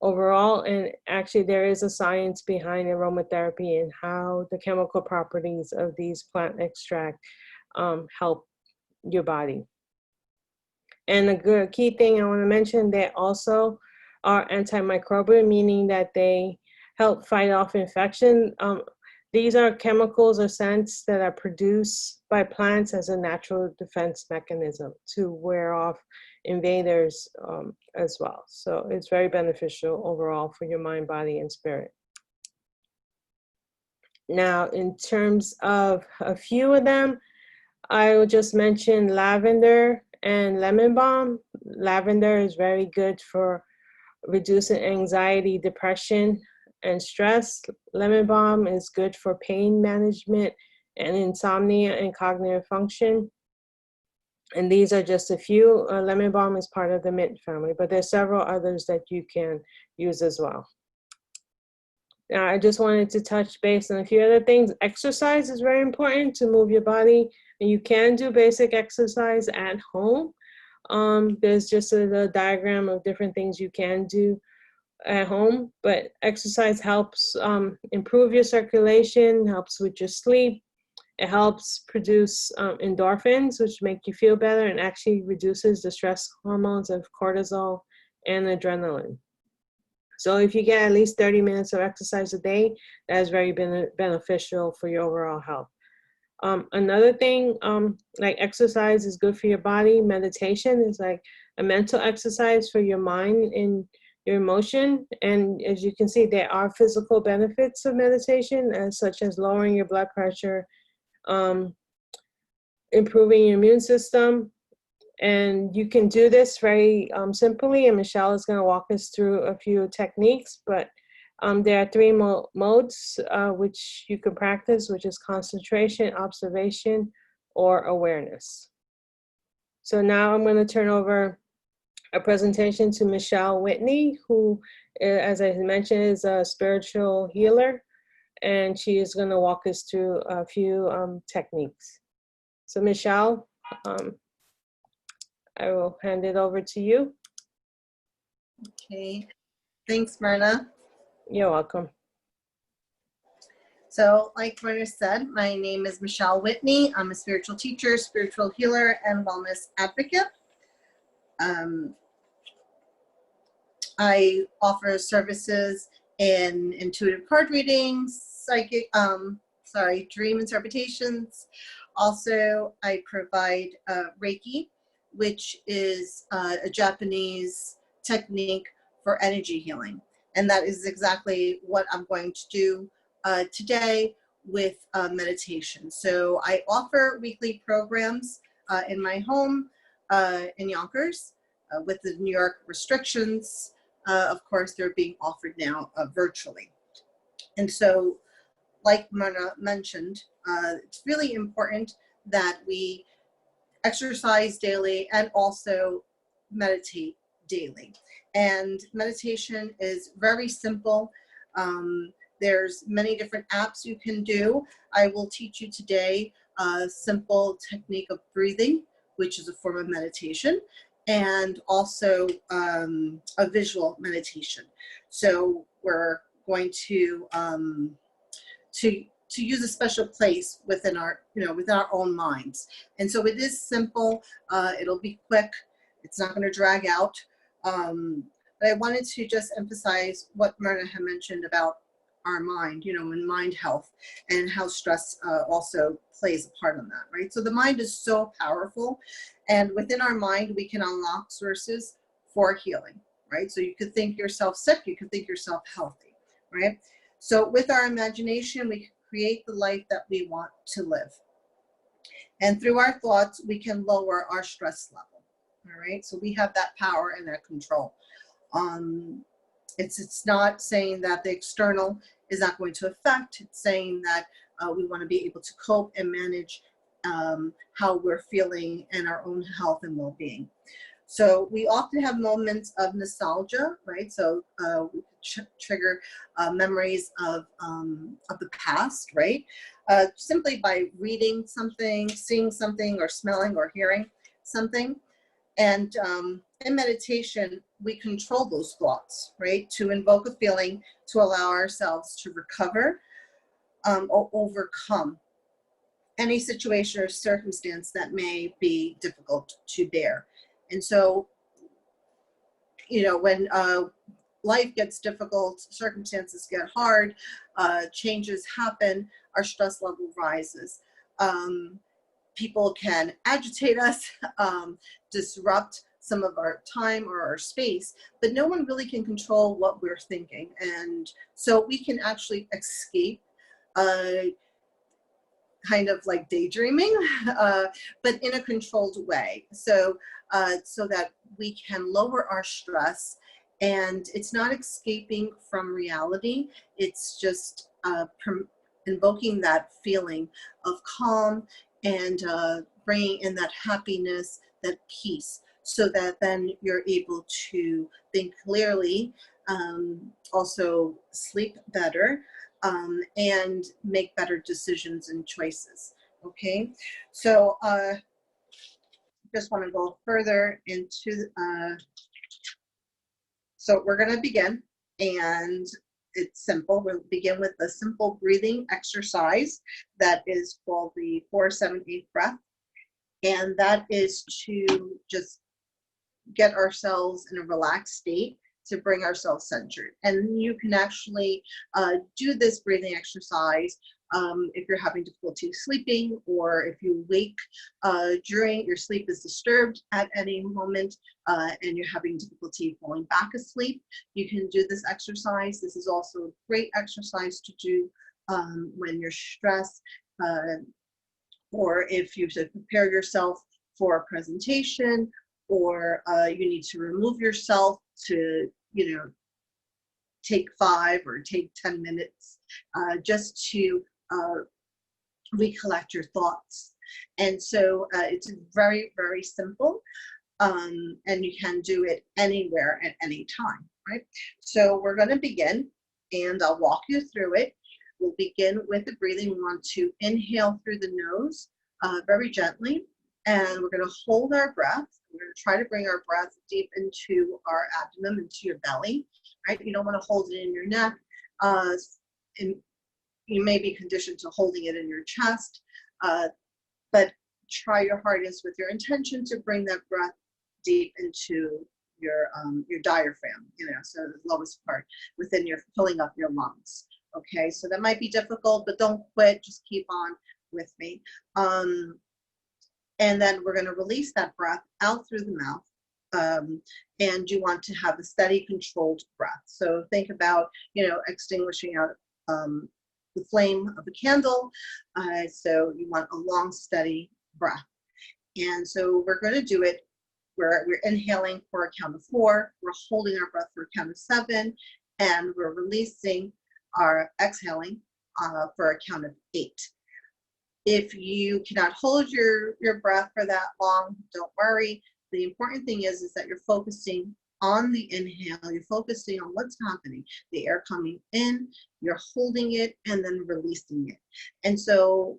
overall. And actually there is a science behind aromatherapy and how the chemical properties of these plant extract help your body. And a good key thing I want to mention, they also are antimicrobial, meaning that they help fight off infection. These are chemicals or scents that are produced by plants as a natural defense mechanism to wear off invaders as well. So it's very beneficial overall for your mind, body, and spirit. Now, in terms of a few of them, I will just mention lavender and lemon balm. Lavender is very good for reducing anxiety, depression, and stress. Lemon balm is good for pain management and insomnia and cognitive function. And these are just a few. Lemon balm is part of the mint family, but there's several others that you can use as well. Now, I just wanted to touch base on a few other things. Exercise is very important to move your body, and you can do basic exercise at home. There's just a diagram of different things you can do at home, but exercise helps improve your circulation, helps with your sleep. It helps produce endorphins, which make you feel better, and actually reduces the stress hormones of cortisol and adrenaline. So if you get at least 30 minutes of exercise a day, that is very beneficial for your overall health. Another thing, like exercise is good for your body. Meditation is like a mental exercise for your mind and your emotion. And as you can see, there are physical benefits of meditation, such as lowering your blood pressure, improving your immune system. And you can do this very simply, and Michelle is going to walk us through a few techniques, but there are three modes which you can practice, which is concentration, observation, or awareness. So now I'm going to turn over a presentation to Michelle Whitney, who, as I mentioned, is a spiritual healer and she is going to walk us through a few techniques. So Michelle, I will hand it over to you. Okay, thanks, Myrna. You're welcome. So like Myrna said, my name is Michelle Whitney. I'm a spiritual teacher, spiritual healer, and wellness advocate. I offer services in intuitive card readings, psychic, dream interpretations. Also, I provide Reiki, which is a Japanese technique for energy healing. And that is exactly what I'm going to do today with meditation. So I offer weekly programs in my home in Yonkers with the New York restrictions. Of course, they're being offered now virtually. And so, like Myrna mentioned, it's really important that we exercise daily and also meditate daily. And meditation is very simple. There's many different apps you can do. I will teach you today a simple technique of breathing, which is a form of meditation, and also a visual meditation. So we're going to use a special place within our, within our own minds. And so it is simple. It'll be quick. It's not going to drag out. But I wanted to just emphasize what Myrna had mentioned about our mind, and mind health, and how stress also plays a part in that, right? So the mind is so powerful, and within our mind, we can unlock sources for healing, right? So you could think yourself sick, you could think yourself healthy, right? So with our imagination, we can create the life that we want to live. And through our thoughts, we can lower our stress level, all right? So we have that power and that control. It's not saying that the external is not going to affect. It's saying that we want to be able to cope and manage how we're feeling and our own health and well-being. So we often have moments of nostalgia, right? So we trigger memories of the past, right? Simply by reading something, seeing something, or smelling or hearing something. And in meditation, we control those thoughts, right? To invoke a feeling, to allow ourselves to recover or overcome any situation or circumstance that may be difficult to bear. And so, when life gets difficult, circumstances get hard, changes happen, our stress level rises. People can agitate us, disrupt some of our time or our space, but no one really can control what we're thinking. And so we can actually escape, kind of like daydreaming, but in a controlled way. So, so that we can lower our stress. And it's not escaping from reality. It's just invoking that feeling of calm and bringing in that happiness, that peace, so that then you're able to think clearly, also sleep better, and make better decisions and choices. Okay, so just want to go further into, so we're going to begin, and it's simple. We'll begin with a simple breathing exercise that is called the 4-7-8 breath. And that is to just get ourselves in a relaxed state, to bring ourselves centered. And you can actually do this breathing exercise if you're having difficulty sleeping, or if you wake during your sleep is disturbed at any moment and you're having difficulty falling back asleep. You can do this exercise. This is also a great exercise to do when you're stressed, or if you should prepare yourself for a presentation, or you need to remove yourself to, take 5 or take 10 minutes just to recollect your thoughts. And so it's very, very simple, and you can do it anywhere at any time, right? So we're going to begin, and I'll walk you through it. We'll begin with the breathing. We want to inhale through the nose very gently, and we're going to hold our breath. We're going to try to bring our breath deep into our abdomen, into your belly, right? You don't want to hold it in your neck. And you may be conditioned to holding it in your chest, but try your hardest with your intention to bring that breath deep into your diaphragm, so the lowest part within your, filling up your lungs. Okay, so that might be difficult, but don't quit, just keep on with me. And then we're going to release that breath out through the mouth. And you want to have a steady, controlled breath. So think about, extinguishing out the flame of a candle. So you want a long, steady breath. And so we're going to do it. We're inhaling for a count of 4. We're holding our breath for a count of 7. And we're releasing our exhaling for a count of 8. If you cannot hold your breath for that long, don't worry. The important thing is that you're focusing on the inhale. You're focusing on what's happening. The air coming in, you're holding it, and then releasing it. And so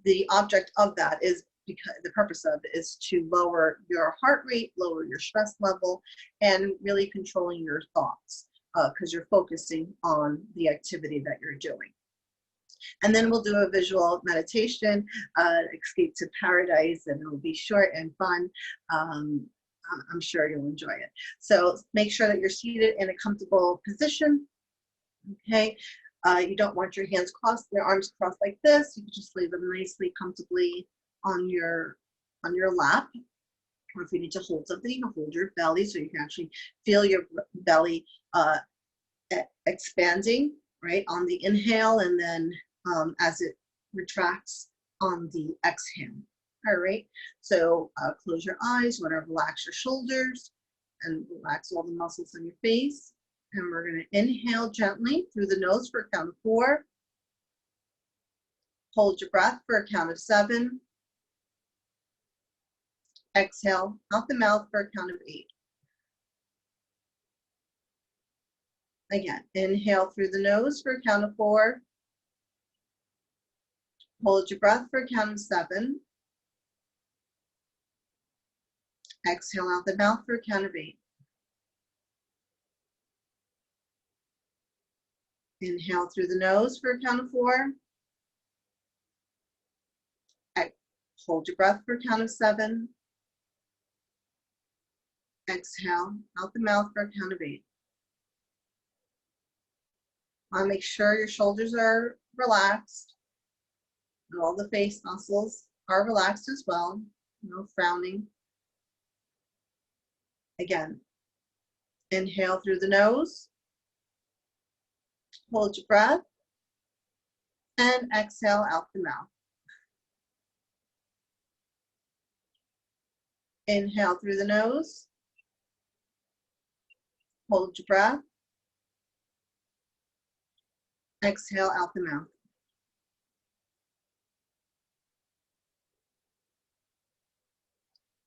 the object of that is, because the purpose of it is to lower your heart rate, lower your stress level, and really controlling your thoughts, because you're focusing on the activity that you're doing. And then we'll do a visual meditation, escape to paradise, and it'll be short and fun. I'm sure you'll enjoy it. So make sure that you're seated in a comfortable position. Okay, you don't want your hands crossed, your arms crossed like this. You can just lay them nicely, comfortably on your lap. Or if you need to hold something, you can hold your belly so you can actually feel your belly expanding, right, on the inhale, and then as it retracts on the exhale. All right, so close your eyes, want to relax your shoulders and relax all the muscles in your face. And we're going to inhale gently through the nose for a count of 4. Hold your breath for a count of 7. Exhale out the mouth for a count of 8. Again, inhale through the nose for a count of 4. Hold your breath for a count of 7. Exhale out the mouth for a count of 8. Inhale through the nose for a count of 4. Hold your breath for a count of 7. Exhale out the mouth for a count of 8. Make sure your shoulders are relaxed. And all the face muscles are relaxed as well. No frowning. Again, inhale through the nose. Hold your breath. And exhale out the mouth. Inhale through the nose. Hold your breath. Exhale out the mouth.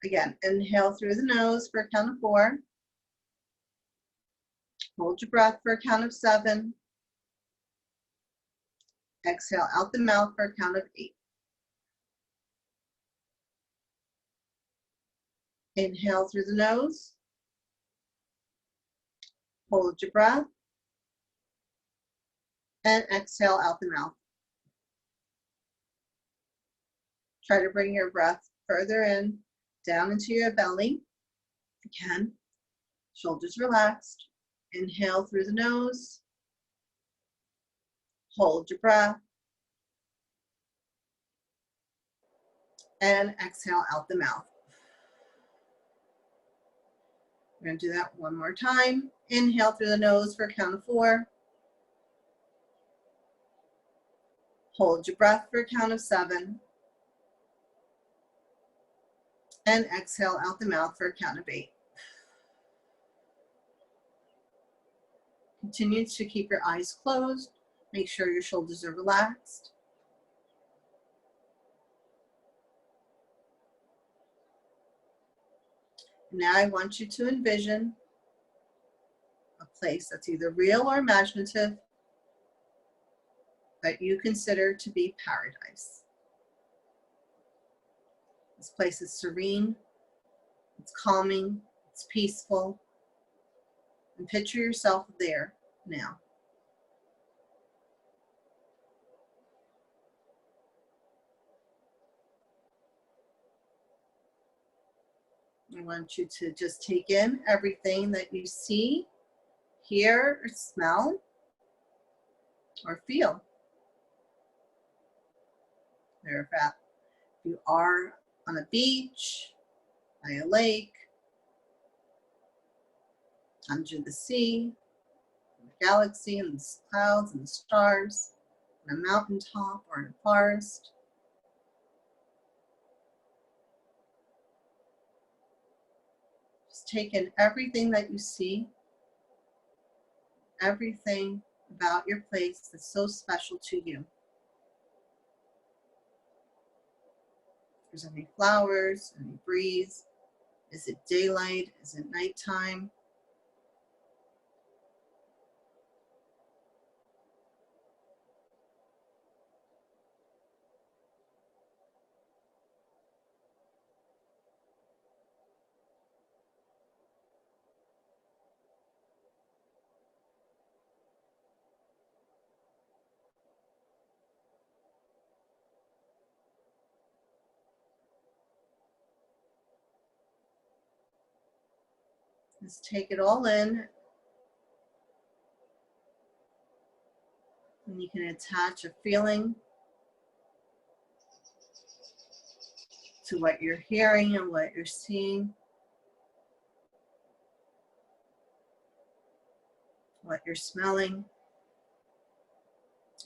Again, inhale through the nose for a count of 4. Hold your breath for a count of 7. Exhale out the mouth for a count of 8. Inhale through the nose. Hold your breath. And exhale out the mouth. Try to bring your breath further in, down into your belly. Again, shoulders relaxed. Inhale through the nose. Hold your breath. And exhale out the mouth. We're going to do that one more time. Inhale through the nose for a count of 4. Hold your breath for a count of 7. And exhale out the mouth for a count of 8. Continue to keep your eyes closed. Make sure your shoulders are relaxed. Now I want you to envision a place that's either real or imaginative, that you consider to be paradise. This place is serene, it's calming, it's peaceful, and picture yourself there now. I want you to just take in everything that you see, hear, or smell, or feel. If you are on a beach, by a lake, under the sea, in the galaxy, and the clouds and the stars, on a mountaintop or in a forest. Just take in everything that you see, everything about your place that's so special to you. If there's any flowers, any breeze, is it daylight, is it nighttime? Just take it all in, and you can attach a feeling to what you're hearing and what you're seeing, what you're smelling.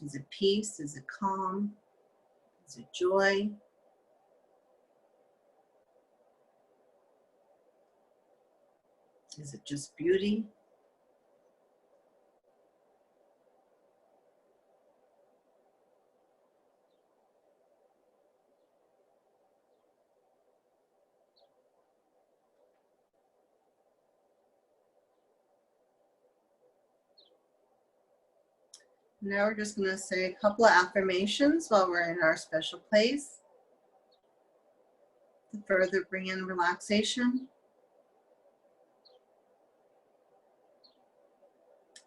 Is it peace? Is it calm? Is it joy? Is it just beauty? Now we're just going to say a couple of affirmations while we're in our special place to further bring in relaxation.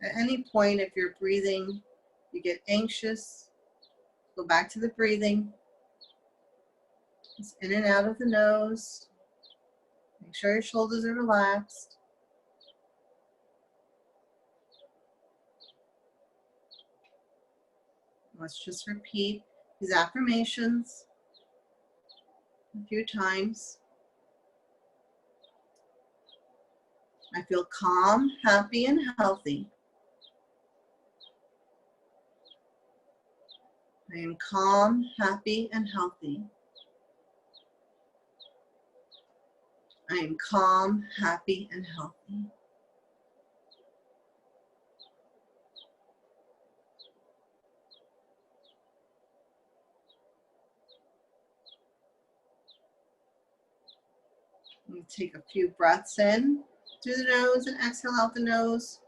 At any point, if you're breathing, you get anxious, go back to the breathing. Just in and out of the nose. Make sure your shoulders are relaxed. Let's just repeat these affirmations a few times. I feel calm, happy, and healthy. I am calm, happy, and healthy. I am calm, happy, and healthy. You take a few breaths in through the nose and exhale out the nose.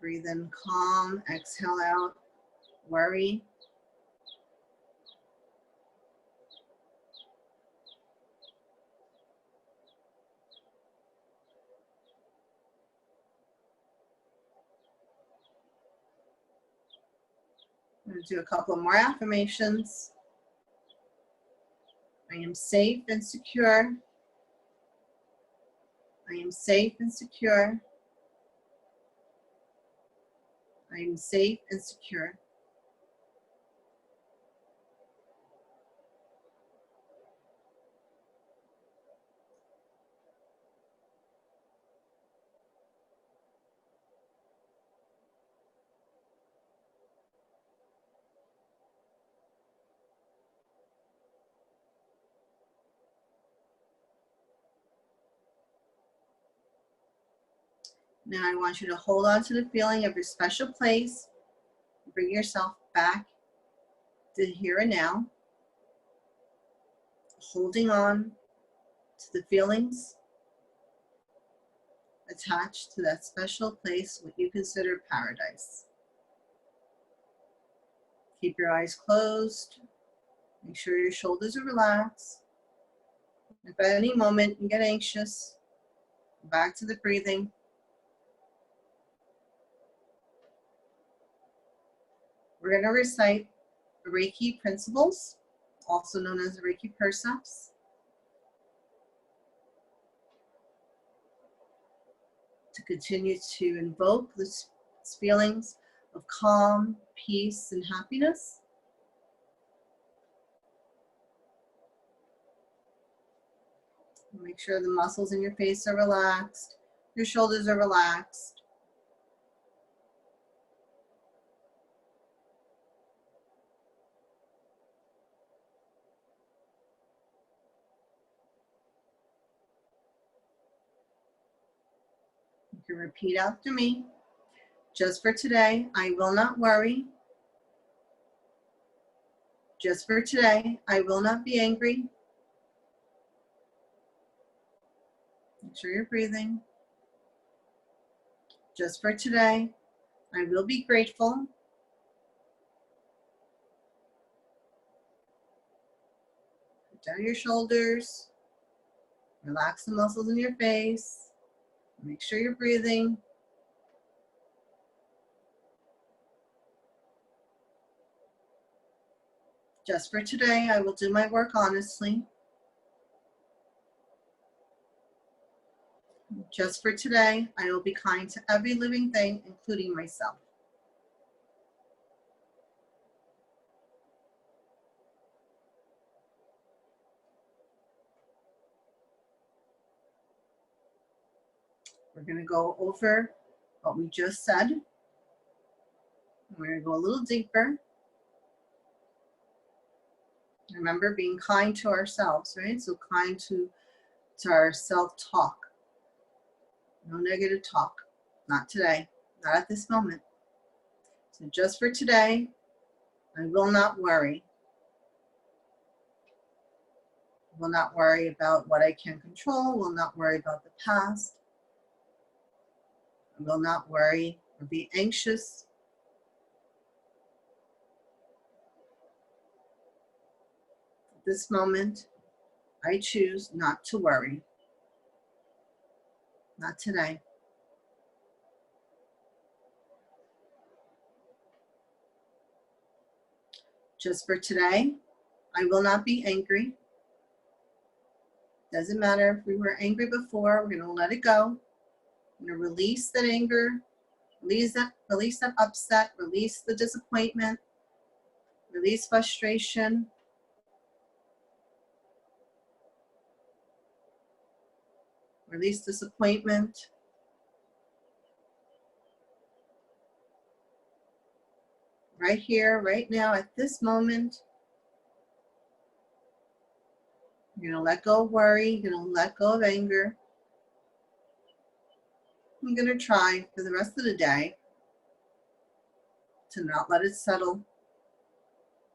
Breathe in calm, exhale out worry. I'm going to do a couple more affirmations. I am safe and secure. I am safe and secure. I am safe and secure. Now I want you to hold on to the feeling of your special place. Bring yourself back to here and now. Holding on to the feelings attached to that special place, what you consider paradise. Keep your eyes closed. Make sure your shoulders are relaxed. If at any moment you get anxious, go back to the breathing. We're going to recite the Reiki principles, also known as the Reiki percepts. To continue to invoke these feelings of calm, peace, and happiness. Make sure the muscles in your face are relaxed, your shoulders are relaxed. You can repeat after me. Just for today, I will not worry. Just for today, I will not be angry. Make sure you're breathing. Just for today, I will be grateful. Put down your shoulders. Relax the muscles in your face. Make sure you're breathing. Just for today, I will do my work honestly. Just for today, I will be kind to every living thing, including myself. We're going to go over what we just said. We're going to go a little deeper. Remember, being kind to ourselves, right? So kind to our self-talk. No negative talk. Not today. Not at this moment. So just for today, I will not worry. I will not worry about what I can control. Will not worry about the past. I will not worry or be anxious. At this moment, I choose not to worry. Not today. Just for today, I will not be angry. Doesn't matter if we were angry before, we're going to let it go. I'm going to release that anger, release that upset, release the disappointment, release frustration. Release disappointment. Right here, right now, at this moment, you're going to let go of worry. You're going to let go of anger. I'm going to try for the rest of the day to not let it settle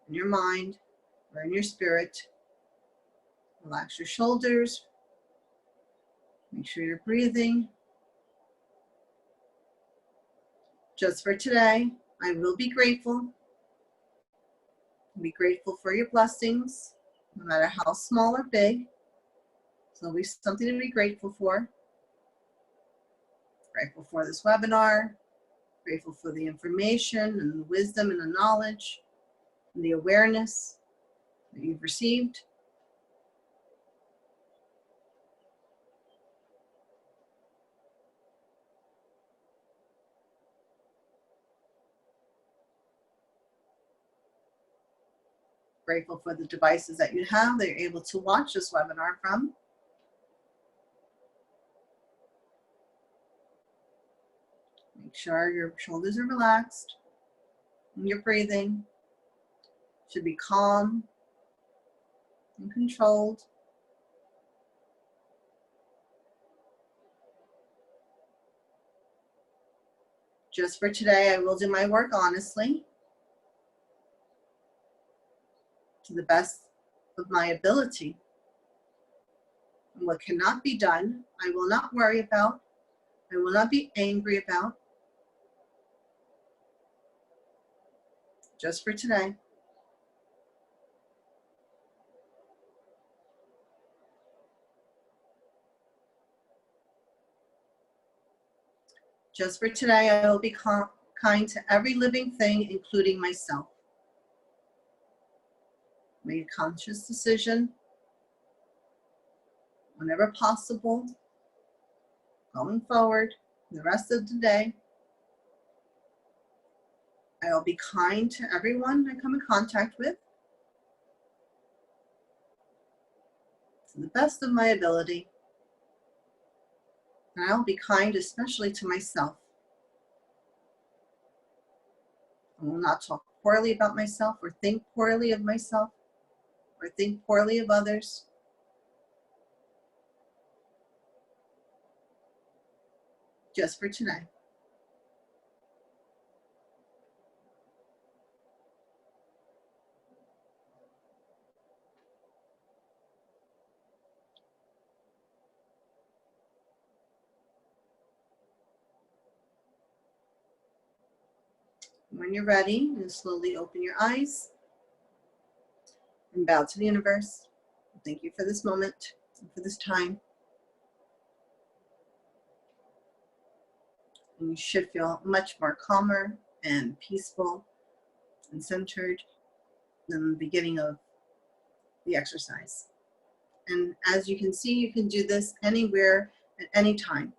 in your mind or in your spirit. Relax your shoulders. Make sure you're breathing. Just for today, I will be grateful. Be grateful for your blessings, no matter how small or big. There's always something to be grateful for. Grateful for this webinar. Grateful for the information and the wisdom and the knowledge and the awareness that you've received. Grateful for the devices that you have that you're able to watch this webinar from. Make sure your shoulders are relaxed and you're breathing. Should be calm and controlled. Just for today, I will do my work honestly, to the best of my ability. What cannot be done, I will not worry about. I will not be angry about. Just for today. Just for today, I will be kind to every living thing, including myself. Make a conscious decision, whenever possible, going forward, the rest of the day. I will be kind to everyone I come in contact with, to the best of my ability. And I will be kind especially to myself. I will not talk poorly about myself or think poorly of myself or think poorly of others. Just for today. When you're ready, you slowly open your eyes and bow to the universe. Thank you for this moment and for this time. And you should feel much more calmer and peaceful and centered than the beginning of the exercise. And as you can see, you can do this anywhere at any time.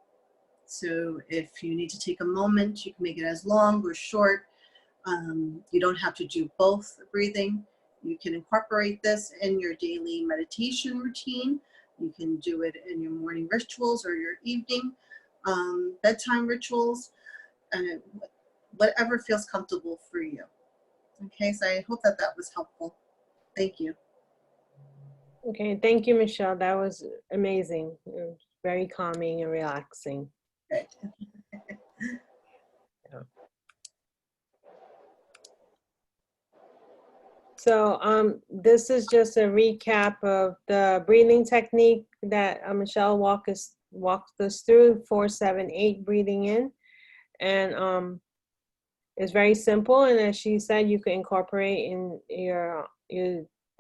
So if you need to take a moment, you can make it as long or short. You don't have to do both breathing. You can incorporate this in your daily meditation routine. You can do it in your morning rituals or your evening bedtime rituals, whatever feels comfortable for you. Okay, so I hope that that was helpful. Thank you. Okay, thank you, Michelle. That was amazing. It was very calming and relaxing. Good. So this is just a recap of the breathing technique that Michelle walked us through, 4-7-8 breathing in. And it's very simple. And as she said, you can incorporate in your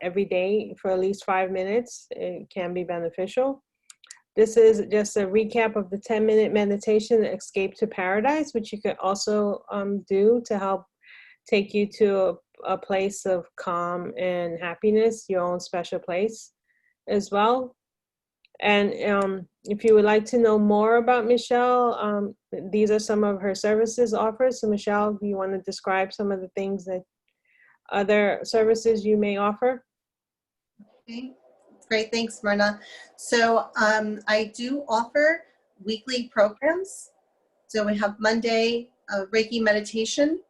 every day for at least 5 minutes. It can be beneficial. This is just a recap of the 10-minute meditation, Escape to Paradise, which you could also do to help take you to a place of calm and happiness, your own special place as well. And if you would like to know more about Michelle, these are some of her services offered. So Michelle, do you want to describe some of the things that other services you may offer? Okay, great, thanks, Myrna. So I do offer weekly programs. So we have Monday, Reiki meditation,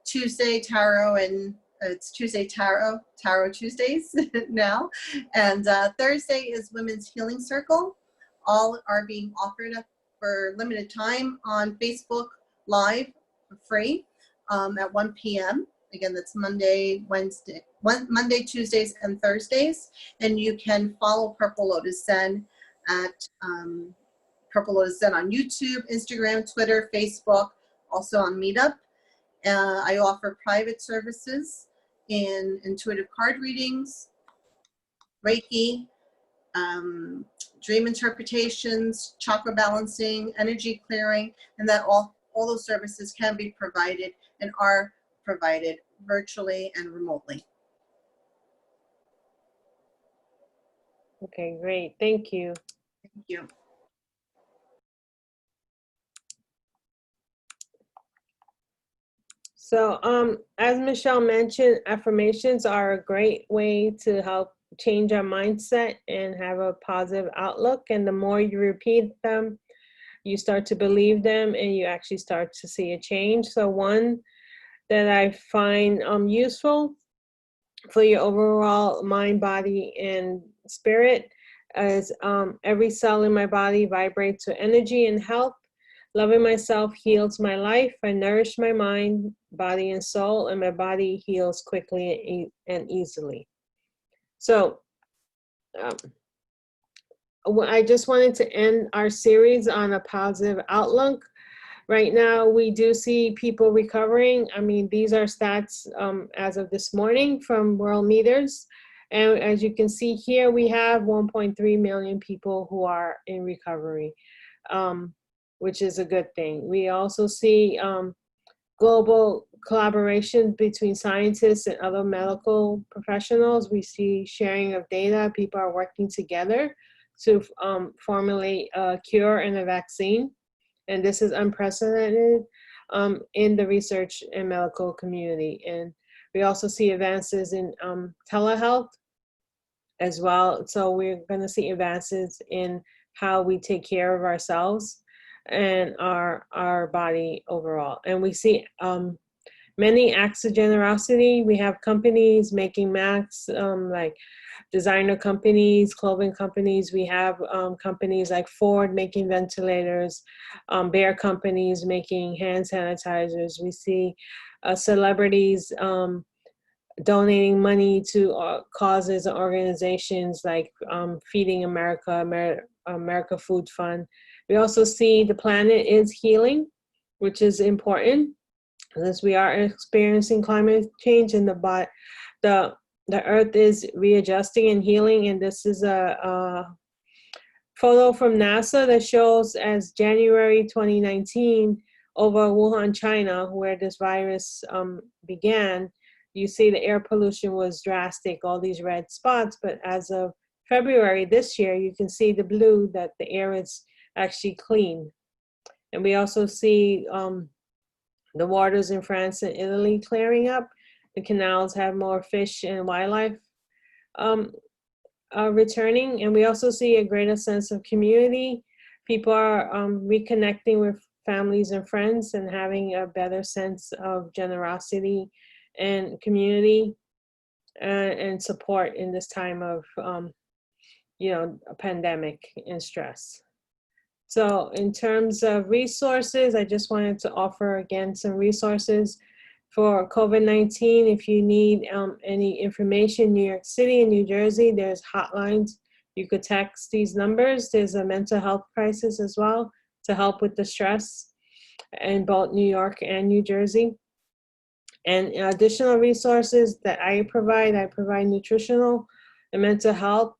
Tuesday, tarot, and it's Tuesday, tarot Tuesdays now. And Thursday is Women's Healing Circle. All are being offered up for limited time on Facebook Live for free at 1 p.m. Again, that's Monday, Tuesdays, and Thursdays. And you can follow Purple Lotus Zen at Purple Lotus Zen on YouTube, Instagram, Twitter, Facebook, also on Meetup. I offer private services in intuitive card readings, Reiki, dream interpretations, chakra balancing, energy clearing, and that all those services can be provided and are provided virtually and remotely. Okay, great. Thank you. Thank you. So as Michelle mentioned, affirmations are a great way to help change our mindset and have a positive outlook. And the more you repeat them, you start to believe them and you actually start to see a change. So one that I find useful for your overall mind, body, and spirit is every cell in my body vibrates with energy and health. Loving myself heals my life. I nourish my mind, body, and soul, and my body heals quickly and easily. So I just wanted to end our series on a positive outlook. Right now, we do see people recovering. I mean, these are stats as of this morning from World Meters. And as you can see here, we have 1.3 million people who are in recovery, which is a good thing. We also see global collaboration between scientists and other medical professionals. We see sharing of data. People are working together to formulate a cure and a vaccine. And this is unprecedented in the research and medical community. And we also see advances in telehealth as well. So we're going to see advances in how we take care of ourselves and our body overall. And we see many acts of generosity. We have companies making masks, like designer companies, clothing companies. We have companies like Ford making ventilators, Bayer companies making hand sanitizers. We see celebrities donating money to causes and organizations like Feeding America, America Food Fund. We also see the planet is healing, which is important, as we are experiencing climate change, and the earth is readjusting and healing. And this is a photo from NASA that shows as January 2019 over Wuhan, China, where this virus began. You see the air pollution was drastic, all these red spots, but as of February this year, you can see the blue, that the air is actually clean. And we also see the waters in France and Italy clearing up. The canals have more fish and wildlife returning. And we also see a greater sense of community. People are reconnecting with families and friends and having a better sense of generosity and community and support in this time of, a pandemic and stress. So in terms of resources, I just wanted to offer again some resources for COVID-19. If you need any information, New York City and New Jersey, there's hotlines. You could text these numbers. There's a mental health crisis as well to help with the stress in both New York and New Jersey. And additional resources that I provide nutritional and mental health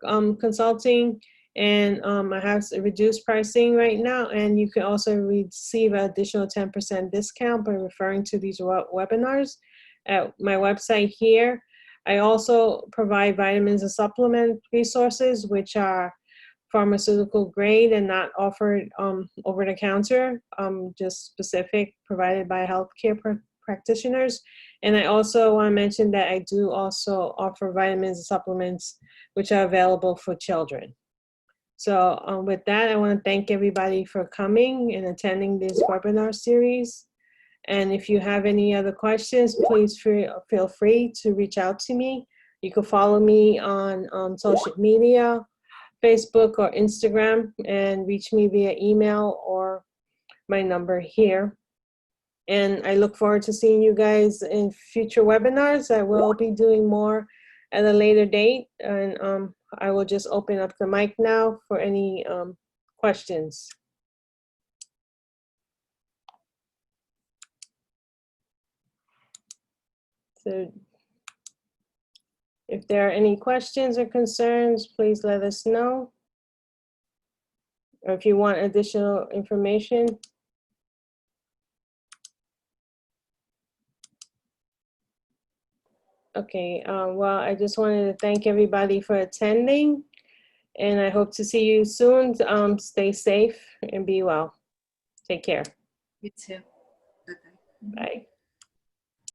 consulting. And I have reduced pricing right now, and you can also receive an additional 10% discount by referring to these webinars at my website here. I also provide vitamins and supplement resources, which are pharmaceutical grade and not offered over the counter, just specific, provided by healthcare practitioners. And I also want to mention that I do also offer vitamins and supplements, which are available for children. So with that, I want to thank everybody for coming and attending this webinar series. And if you have any other questions, please feel free to reach out to me. You can follow me on social media, Facebook or Instagram, and reach me via email or my number here. And I look forward to seeing you guys in future webinars. I will be doing more at a later date, and I will just open up the mic now for any questions. So if there are any questions or concerns, please let us know. Or if you want additional information. Okay, well, I just wanted to thank everybody for attending, and I hope to see you soon. Stay safe and be well. Take care. You too. Okay. Bye.